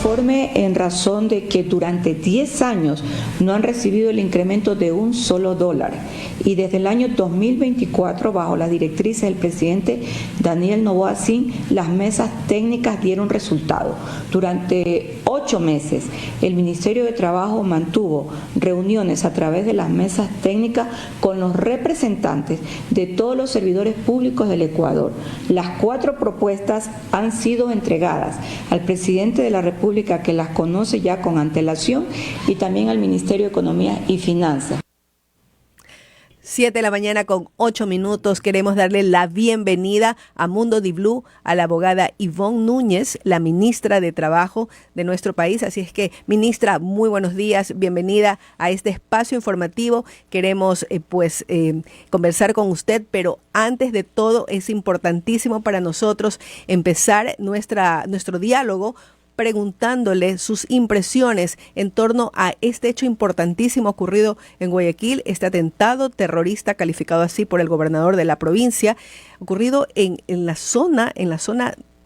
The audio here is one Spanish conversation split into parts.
inconforme en razón de que durante 10 años no han recibido el incremento de un solo dólar. Y desde el año 2024, bajo las directrices del presidente Daniel Noboa Sin, las mesas técnicas dieron resultado. Durante 8 meses, el Ministerio de Trabajo mantuvo reuniones a través de las mesas técnicas con los representantes de todos los servidores públicos del Ecuador. Las 4 propuestas han sido entregadas al presidente de la República, que las conoce ya con antelación, y también al Ministerio de Economía y Finanzas. 7 de la mañana con 8 minutos. Queremos darle la bienvenida a Mundo Di Blue a la abogada Ivonne Núñez, la ministra de Trabajo de nuestro país. Así es que, ministra, muy buenos días. Bienvenida a este espacio informativo. Queremos conversar con usted, pero antes de todo es importantísimo para nosotros empezar nuestro diálogo preguntándole sus impresiones en torno a este hecho importantísimo ocurrido en Guayaquil, este atentado terrorista calificado así por el gobernador de la provincia, ocurrido en la zona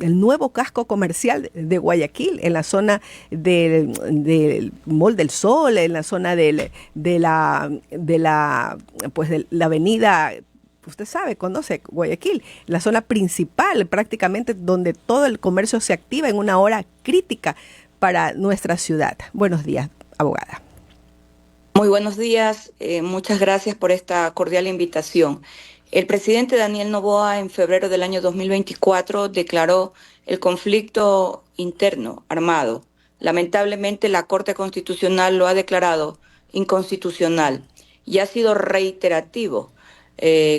el nuevo casco comercial de Guayaquil, en la zona del Mall del Sol, en la zona de la avenida. Usted sabe, conoce Guayaquil, la zona principal prácticamente donde todo el comercio se activa en una hora crítica para nuestra ciudad. Buenos días, abogada. Muy buenos días, muchas gracias por esta cordial invitación. El presidente Daniel Noboa en febrero del año 2024 declaró el conflicto interno armado. Lamentablemente la Corte Constitucional lo ha declarado inconstitucional y ha sido reiterativo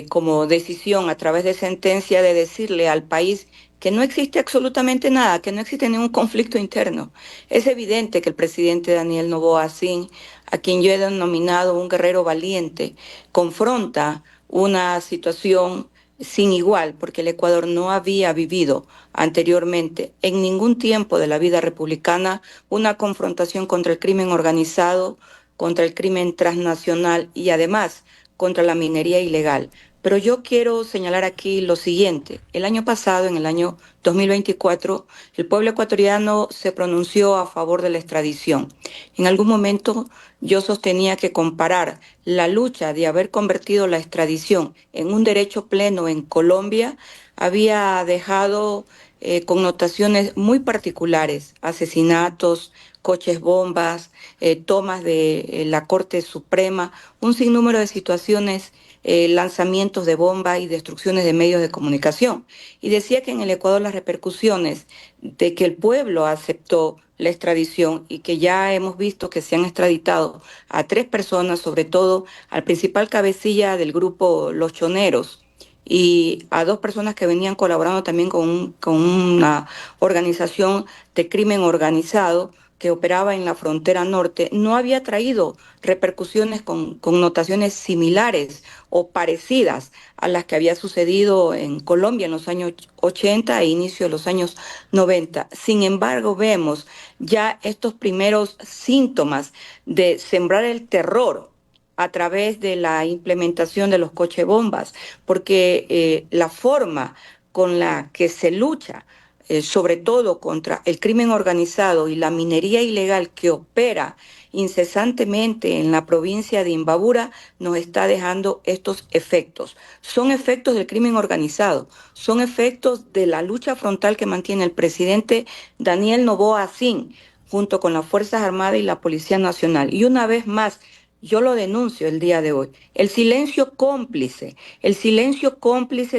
como decisión a través de sentencia de decirle al país que no existe absolutamente nada, que no existe ningún conflicto interno. Es evidente que el presidente Daniel Noboa Sin, a quien yo he denominado un guerrero valiente, confronta una situación sin igual, porque el Ecuador no había vivido anteriormente en ningún tiempo de la vida republicana una confrontación contra el crimen organizado, contra el crimen transnacional y además contra la minería ilegal. Pero yo quiero señalar aquí lo siguiente. El año pasado, en el año 2024, el pueblo ecuatoriano se pronunció a favor de la extradición. En algún momento yo sostenía que comparar la lucha de haber convertido la extradición en un derecho pleno en Colombia había dejado connotaciones muy particulares, asesinatos, coches bombas, tomas de la Corte Suprema, un sinnúmero de situaciones, lanzamientos de bombas y destrucciones de medios de comunicación. Y decía que en el Ecuador las repercusiones de que el pueblo aceptó la extradición y que ya hemos visto que se han extraditado a 3 personas, sobre todo al principal cabecilla del grupo Los Choneros, y a 2 personas que venían colaborando también con una organización de crimen organizado que operaba en la frontera norte, no había traído repercusiones con connotaciones similares o parecidas a las que había sucedido en Colombia en los años 80 e inicio de los años 90. Sin embargo, vemos ya estos primeros síntomas de sembrar el terror a través de la implementación de los cochebombas, porque la forma con la que se lucha sobre todo contra el crimen organizado y la minería ilegal que opera incesantemente en la provincia de Imbabura, nos está dejando estos efectos. Son efectos del crimen organizado, son efectos de la lucha frontal que mantiene el presidente Daniel Noboa Sin, junto con las Fuerzas Armadas y la Policía Nacional. Y una vez más, yo lo denuncio el día de hoy. El silencio cómplice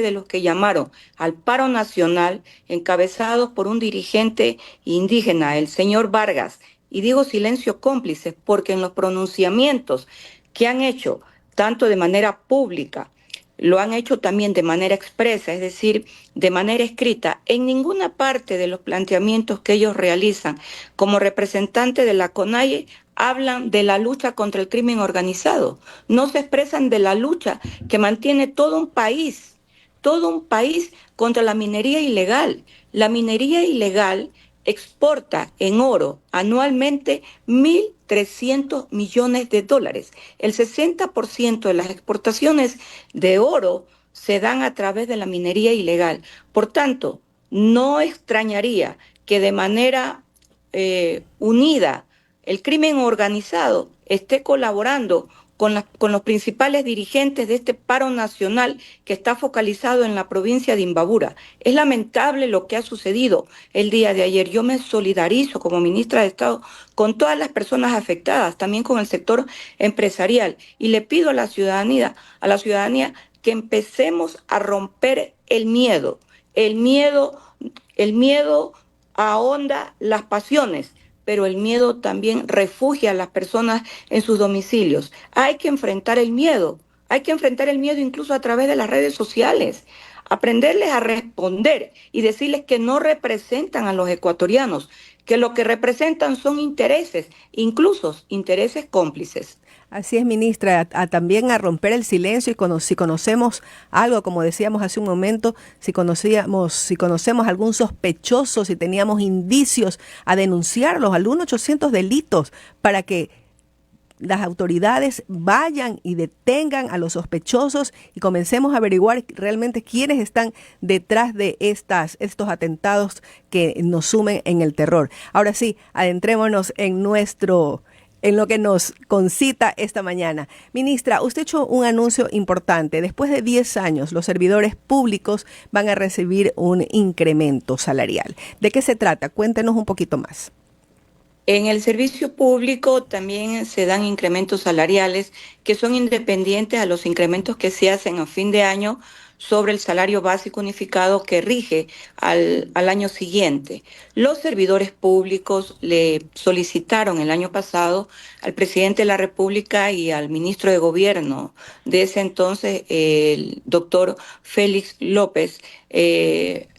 de los que llamaron al paro nacional, encabezados por un dirigente indígena, el señor Vargas. Y digo silencio cómplice porque en los pronunciamientos que han hecho, tanto de manera pública, lo han hecho también de manera expresa, es decir, de manera escrita, en ninguna parte de los planteamientos que ellos realizan como representantes de la CONAIE hablan de la lucha contra el crimen organizado, no se expresan de la lucha que mantiene todo un país contra la minería ilegal. La minería ilegal exporta en oro anualmente 1.300 millones de dólares. El 60% de las exportaciones de oro se dan a través de la minería ilegal. Por tanto, no extrañaría que de manera unida, el crimen organizado, esté colaborando con los principales dirigentes de este paro nacional que está focalizado en la provincia de Imbabura. Es lamentable lo que ha sucedido el día de ayer. Yo me solidarizo como ministra de Estado con todas las personas afectadas, también con el sector empresarial, y le pido a la ciudadanía que empecemos a romper el miedo. El miedo ahonda las pasiones, pero el miedo también refugia a las personas en sus domicilios. Hay que enfrentar el miedo incluso a través de las redes sociales, aprenderles a responder y decirles que no representan a los ecuatorianos, que lo que representan son intereses, incluso intereses cómplices. Así es, ministra, también a romper el silencio y si conocemos algo, como decíamos hace un momento, si conocemos algún sospechoso, si teníamos indicios, a denunciarlos al 1-800 delitos para que las autoridades vayan y detengan a los sospechosos y comencemos a averiguar realmente quiénes están detrás de estos atentados que nos sumen en el terror. Ahora sí, adentrémonos en lo que nos concita esta mañana. Ministra, usted ha hecho un anuncio importante. Después de 10 años, los servidores públicos van a recibir un incremento salarial. ¿De qué se trata? Cuéntenos un poquito más. En el servicio público también se dan incrementos salariales que son independientes a los incrementos que se hacen a fin de año sobre el salario básico unificado que rige al año siguiente. Los servidores públicos le solicitaron el año pasado al presidente de la República y al ministro de Gobierno de ese entonces, el doctor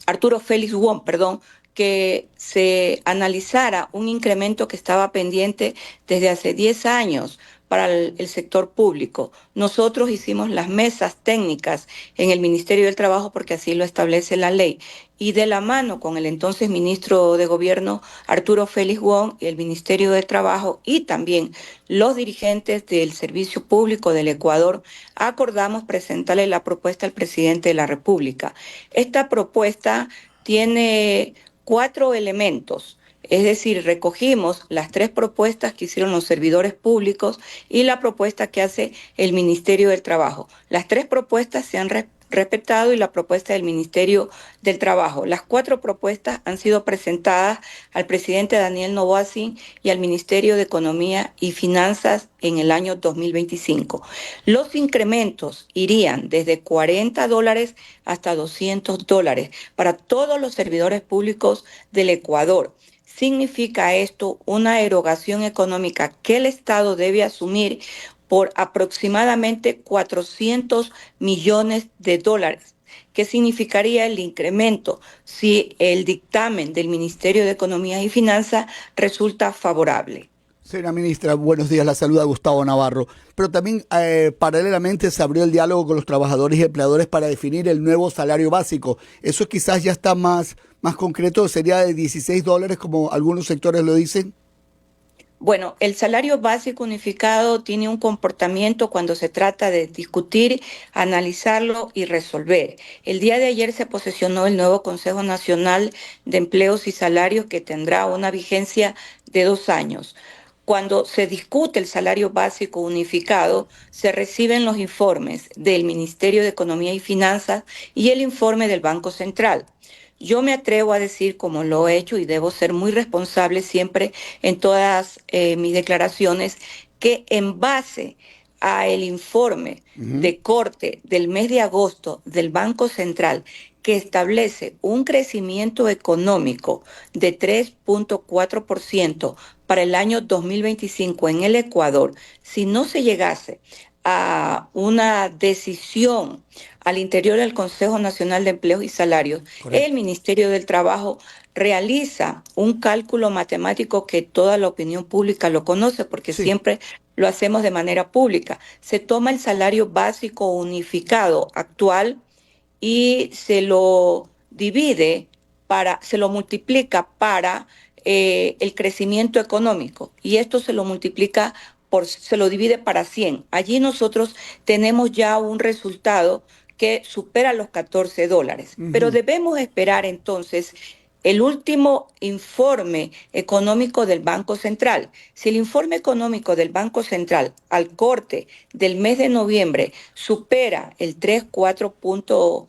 Arturo Félix Wong, perdón, que se analizara un incremento que estaba pendiente desde hace 10 años para el sector público. Nosotros hicimos las mesas técnicas en el Ministerio del Trabajo porque así lo establece la ley. Y de la mano con el entonces ministro de Gobierno, Arturo Félix Wong, y el Ministerio de Trabajo y también los dirigentes del Servicio Público del Ecuador, acordamos presentarle la propuesta al presidente de la República. Esta propuesta tiene 4 elementos, es decir, recogimos las 3 propuestas que hicieron los servidores públicos y la propuesta que hace el Ministerio del Trabajo. Las 3 propuestas se han respetado y la propuesta del Ministerio del Trabajo. Las 4 propuestas han sido presentadas al presidente Daniel Noboa y al Ministerio de Economía y Finanzas en el año 2025. Los incrementos irían desde $40 hasta $200 para todos los servidores públicos del Ecuador. Significa esto una erogación económica que el Estado debe asumir por aproximadamente $400 millones. ¿Qué significaría el incremento si el dictamen del Ministerio de Economía y Finanzas resulta favorable? Señora ministra, buenos días, la saluda Gustavo Navarro. Pero también paralelamente se abrió el diálogo con los trabajadores y empleadores para definir el nuevo salario básico. Eso quizás ya está más concreto, sería de $16 como algunos sectores lo dicen. Bueno, el salario básico unificado tiene un comportamiento cuando se trata de discutir, analizarlo y resolver. El día de ayer se posesionó el nuevo Consejo Nacional de Empleos y Salarios que tendrá una vigencia de 2 años. Cuando se discute el salario básico unificado, se reciben los informes del Ministerio de Economía y Finanzas y el informe del Banco Central. Yo me atrevo a decir, como lo he hecho y debo ser muy responsable siempre en todas mis declaraciones, que en base a el informe de corte del mes de agosto del Banco Central, que establece un crecimiento económico de 3.4% para el año 2025 en el Ecuador, si no se llegase a una decisión al interior del Consejo Nacional de Empleos y Salarios, correcto, el Ministerio del Trabajo realiza un cálculo matemático que toda la opinión pública lo conoce porque sí, siempre lo hacemos de manera pública. Se toma el salario básico unificado actual y se lo multiplica para el crecimiento económico y esto se lo divide para 100. Allí nosotros tenemos ya un resultado que supera los $14. Pero debemos esperar entonces el último informe económico del Banco Central. Si el informe económico del Banco Central al corte del mes de noviembre supera el 3,4%,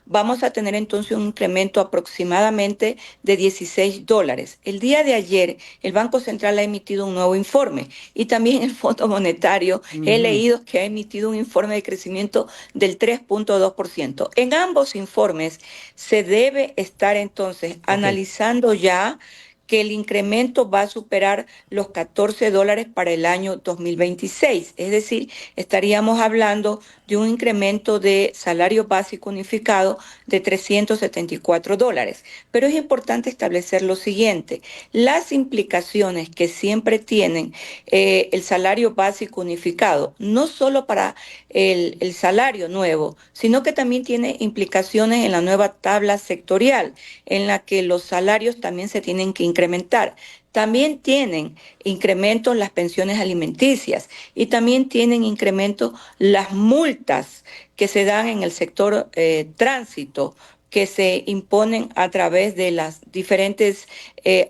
vamos a tener entonces un incremento aproximadamente de $16. El día de ayer el Banco Central ha emitido un nuevo informe y también el Fondo Monetario he leído que ha emitido un informe de crecimiento del 3,2%. En ambos informes se debe estar entonces analizando ya que el incremento va a superar los $14 para el año 2026. Es decir, estaríamos hablando de un incremento de salario básico unificado de $374. Pero es importante establecer lo siguiente: las implicaciones que siempre tienen el salario básico unificado, no solo para el salario nuevo, sino que también tiene implicaciones en la nueva tabla sectorial, en la que los salarios también se tienen que incrementar. También tienen incrementos las pensiones alimenticias y también tienen incrementos las multas que se dan en el sector tránsito, que se imponen a través de las diferentes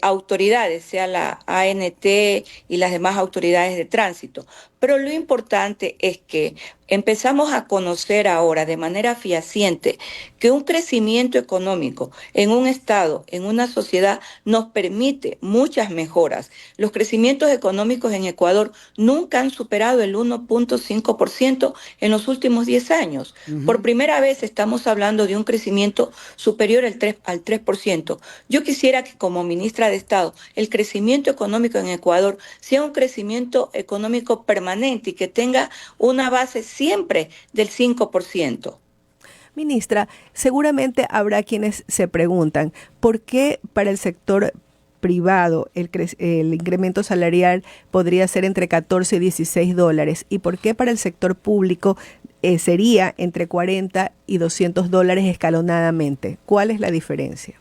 autoridades, sea la ANT y las demás autoridades de tránsito. Pero lo importante es que empezamos a conocer ahora de manera fehaciente que un crecimiento económico en un estado, en una sociedad, nos permite muchas mejoras. Los crecimientos económicos en Ecuador nunca han superado el 1,5% en los últimos 10 años. Por primera vez estamos hablando de un crecimiento superior al 3%. Yo quisiera que, como ministra de Estado, el crecimiento económico en Ecuador sea un crecimiento económico permanente y que tenga una base siempre del 5%. Ministra, seguramente habrá quienes se preguntan, ¿por qué para el sector privado el incremento salarial podría ser entre $14 y $16? ¿Y por qué para el sector público sería entre $40 y $200 escalonadamente? ¿Cuál es la diferencia?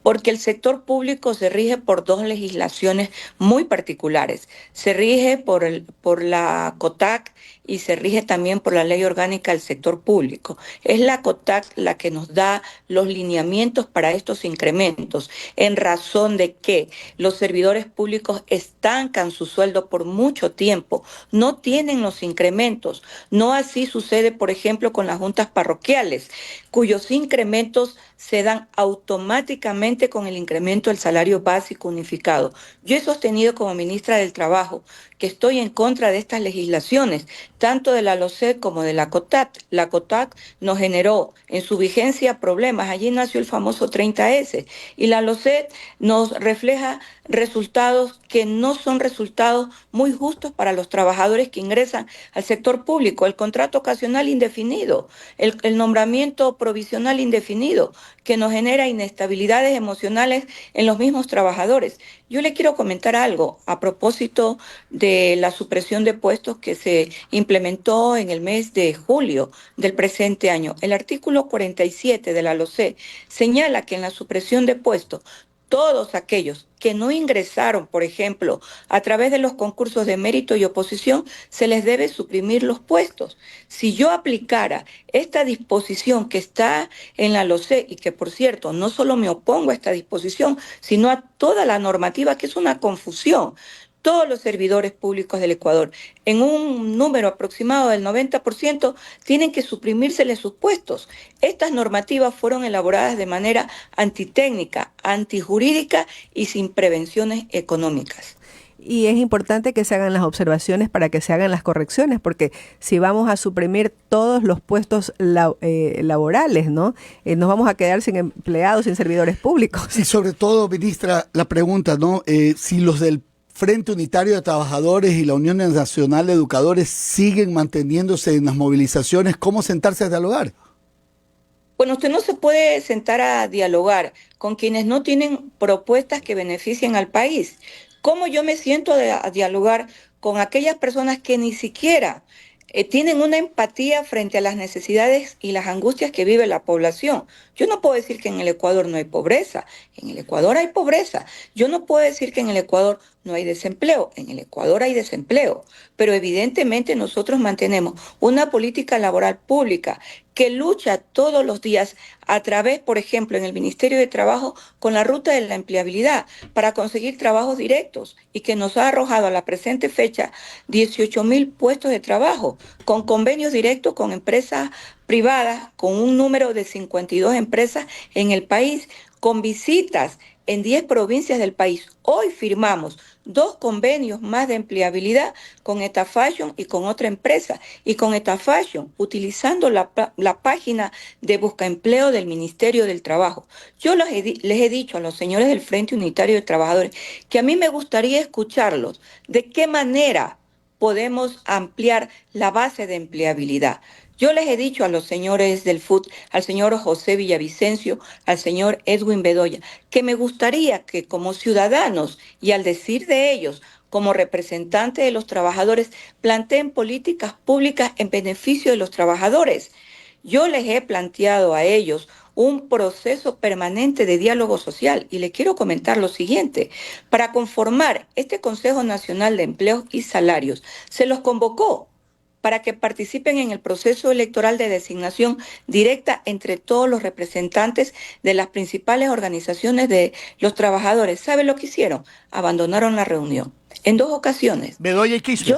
Porque el sector público se rige por dos legislaciones muy particulares. Se rige por la COTAC y se rige también por la Ley Orgánica del Sector Público. Es la COTAC la que nos da los lineamientos para estos incrementos, en razón de que los servidores públicos estancan su sueldo por mucho tiempo, no tienen los incrementos. No así sucede, por ejemplo, con las juntas parroquiales, cuyos incrementos se dan automáticamente con el incremento del salario básico unificado. Yo he sostenido como ministra del Trabajo que estoy en contra de estas legislaciones, tanto de la LOCET como de la COTAC. La COTAC nos generó en su vigencia problemas, allí nació el famoso 30S, y la LOCET nos refleja resultados que no son resultados muy justos para los trabajadores que ingresan al sector público. El contrato ocasional indefinido, el nombramiento provisional indefinido, que nos genera inestabilidades emocionales en los mismos trabajadores. Yo le quiero comentar algo a propósito de la supresión de puestos que se implementó en el mes de julio del presente año. El artículo 47 de la LOCET señala que en la supresión de puestos, todos aquellos que no ingresaron, por ejemplo, a través de los concursos de mérito y oposición, se les debe suprimir los puestos. Si yo aplicara esta disposición que está en la LOCET, y que, por cierto, no solo me opongo a esta disposición, sino a toda la normativa, que es una confusión, todos los servidores públicos del Ecuador, en un número aproximado del 90%, tienen que suprimírseles sus puestos. Estas normativas fueron elaboradas de manera antitécnica, antijurídica y sin prevenciones económicas. Y es importante que se hagan las observaciones para que se hagan las correcciones, porque si vamos a suprimir todos los puestos laborales, ¿no? Nos vamos a quedar sin empleados, sin servidores públicos. Y sobre todo, ministra, la pregunta, ¿no? Si los del Frente Unitario de Trabajadores y la Unión Nacional de Educadores siguen manteniéndose en las movilizaciones, ¿cómo sentarse a dialogar? Bueno, usted no se puede sentar a dialogar con quienes no tienen propuestas que beneficien al país. ¿Cómo yo me siento a dialogar con aquellas personas que ni siquiera tienen una empatía frente a las necesidades y las angustias que vive la población? Yo no puedo decir que en el Ecuador no hay pobreza. En el Ecuador hay pobreza. Yo no puedo decir que en el Ecuador no hay desempleo. En el Ecuador hay desempleo, pero evidentemente nosotros mantenemos una política laboral pública que lucha todos los días a través, por ejemplo, en el Ministerio de Trabajo, con la ruta de la empleabilidad para conseguir trabajos directos y que nos ha arrojado a la presente fecha 18.000 puestos de trabajo con convenios directos con empresas privadas, con un número de 52 empresas en el país, con visitas en 10 provincias del país. Hoy firmamos 2 convenios más de empleabilidad con Etafashion y con otra empresa. Y con Etafashion, utilizando la página de busca empleo del Ministerio del Trabajo. Yo les he dicho a los señores del Frente Unitario de Trabajadores que a mí me gustaría escucharlos de qué manera podemos ampliar la base de empleabilidad. Yo les he dicho a los señores del FUT, al señor José Villavicencio, al señor Edwin Bedoya, que me gustaría que como ciudadanos y al decir de ellos, como representantes de los trabajadores, planteen políticas públicas en beneficio de los trabajadores. Yo les he planteado a ellos un proceso permanente de diálogo social y les quiero comentar lo siguiente. Para conformar este Consejo Nacional de Empleos y Salarios, se los convocó para que participen en el proceso electoral de designación directa entre todos los representantes de las principales organizaciones de los trabajadores. ¿Sabe lo que hicieron? Abandonaron la reunión en 2 ocasiones. Bedoya y Quispe.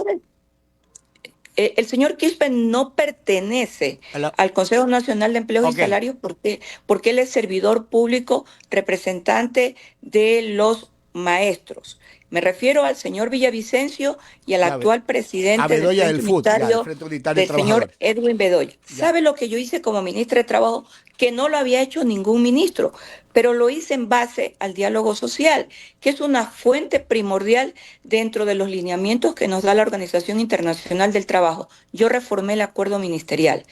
El señor Quispe no pertenece al Consejo Nacional de Empleos y Salarios porque él es servidor público, representante de los maestros. Me refiero al señor Villavicencio y al actual presidente del Frente Unitario, del señor Edwin Bedoya. ¿Sabe lo que yo hice como ministra de Trabajo? Que no lo había hecho ningún ministro, pero lo hice en base al diálogo social, que es una fuente primordial dentro de los lineamientos que nos da la Organización Internacional del Trabajo. Yo reformé el acuerdo ministerial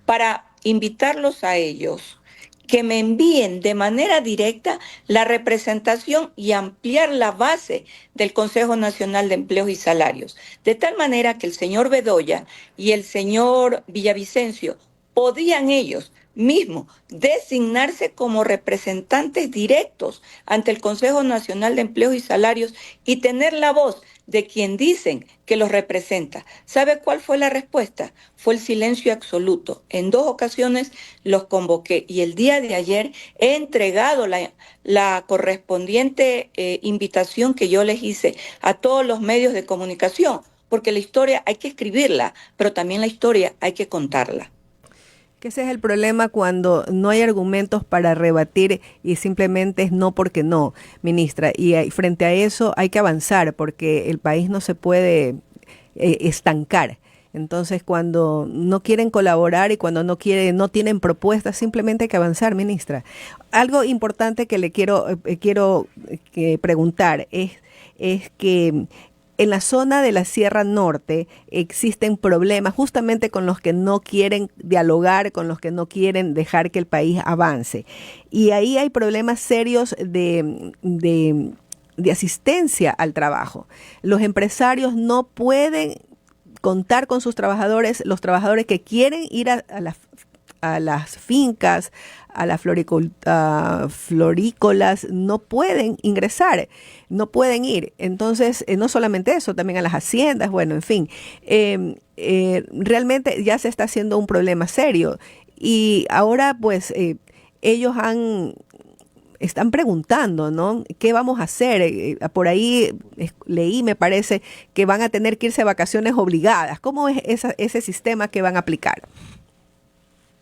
para invitarlos a ellos que me envíen de manera directa la representación y ampliar la base del Consejo Nacional de Empleos y Salarios, de tal manera que el señor Bedoya y el señor Villavicencio podían ellos mismos designarse como representantes directos ante el Consejo Nacional de Empleos y Salarios y tener la voz de quien dicen que los representa. ¿Sabe cuál fue la respuesta? Fue el silencio absoluto. En 2 ocasiones los convoqué y el día de ayer he entregado la correspondiente invitación que yo les hice a todos los medios de comunicación, porque la historia hay que escribirla, pero también la historia hay que contarla. Que ese es el problema cuando no hay argumentos para rebatir y simplemente es no porque no, ministra. Y frente a eso hay que avanzar porque el país no se puede estancar. Entonces, cuando no quieren colaborar y cuando no tienen propuestas, simplemente hay que avanzar, ministra. Algo importante que le quiero preguntar es que en la zona de la Sierra Norte existen problemas justamente con los que no quieren dialogar, con los que no quieren dejar que el país avance. Y ahí hay problemas serios de asistencia al trabajo. Los empresarios no pueden contar con sus trabajadores, los trabajadores que quieren ir a las fincas, a las florícolas, no pueden ingresar, no pueden ir. Entonces, no solamente eso, también a las haciendas, bueno, en fin, realmente ya se está haciendo un problema serio. Y ahora, pues, ellos están preguntando, ¿no? ¿Qué vamos a hacer? Por ahí leí, me parece, que van a tener que irse a vacaciones obligadas. ¿Cómo es ese sistema que van a aplicar?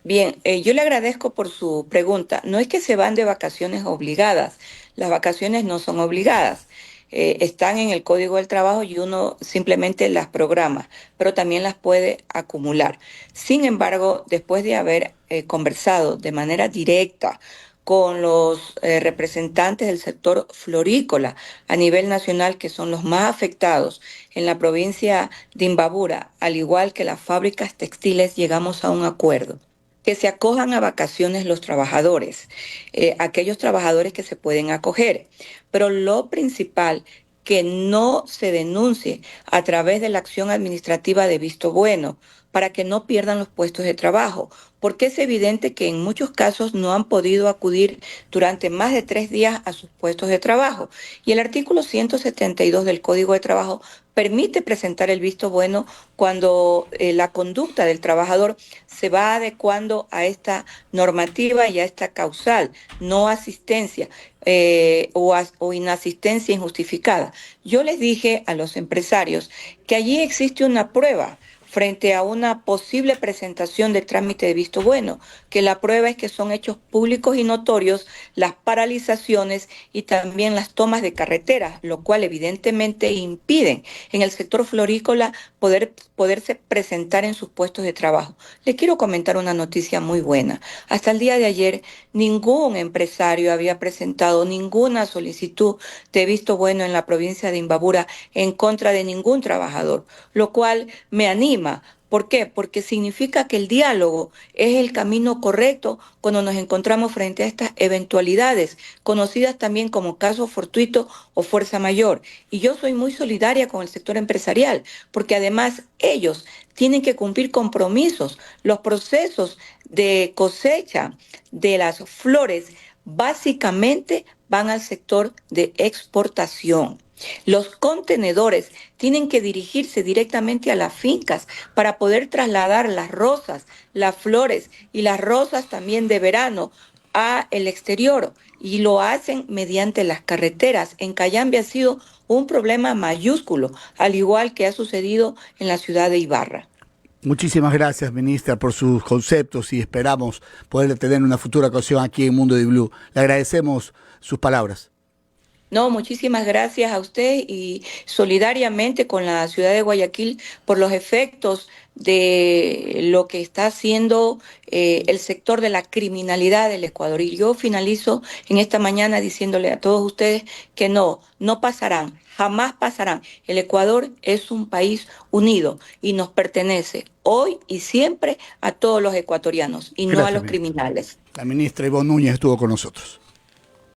Bien, yo le agradezco por su pregunta. No es que se van de vacaciones obligadas. Las vacaciones no son obligadas. Están en el Código del Trabajo y uno simplemente las programa, pero también las puede acumular. Sin embargo, después de haber conversado de manera directa con los representantes del sector florícola a nivel nacional, que son los más afectados en la provincia de Imbabura, al igual que las fábricas textiles, llegamos a un acuerdo. Que se acojan a vacaciones los trabajadores, aquellos trabajadores que se pueden acoger. Pero lo principal, que no se denuncie a través de la acción administrativa de visto bueno, para que no pierdan los puestos de trabajo, porque es evidente que en muchos casos no han podido acudir durante más de 3 días a sus puestos de trabajo. Y el artículo 172 del Código de Trabajo permite presentar el visto bueno cuando la conducta del trabajador se va adecuando a esta normativa y a esta causal, no asistencia o inasistencia injustificada. Yo les dije a los empresarios que allí existe una prueba frente a una posible presentación de trámite de visto bueno, que la prueba es que son hechos públicos y notorios las paralizaciones y también las tomas de carreteras, lo cual evidentemente impiden en el sector florícola poderse presentar en sus puestos de trabajo. Les quiero comentar una noticia muy buena. Hasta el día de ayer, ningún empresario había presentado ninguna solicitud de visto bueno en la provincia de Imbabura en contra de ningún trabajador, lo cual me anima. ¿Por qué? Porque significa que el diálogo es el camino correcto cuando nos encontramos frente a estas eventualidades, conocidas también como caso fortuito o fuerza mayor. Y yo soy muy solidaria con el sector empresarial, porque además ellos tienen que cumplir compromisos. Los procesos de cosecha de las flores básicamente van al sector de exportación. Los contenedores tienen que dirigirse directamente a las fincas para poder trasladar las rosas, las flores y las rosas también de verano a el exterior, y lo hacen mediante las carreteras. En Cayambe ha sido un problema mayúsculo, al igual que ha sucedido en la ciudad de Ibarra. Muchísimas gracias, ministra, por sus conceptos y esperamos poder tener una futura ocasión aquí en Mundo de Blue. Le agradecemos sus palabras. No, muchísimas gracias a usted y solidariamente con la ciudad de Guayaquil por los efectos de lo que está haciendo el sector de la criminalidad del Ecuador. Y yo finalizo en esta mañana diciéndole a todos ustedes que no pasarán, jamás pasarán. El Ecuador es un país unido y nos pertenece hoy y siempre a todos los ecuatorianos y no a los criminales. La ministra Ivonne Núñez estuvo con nosotros.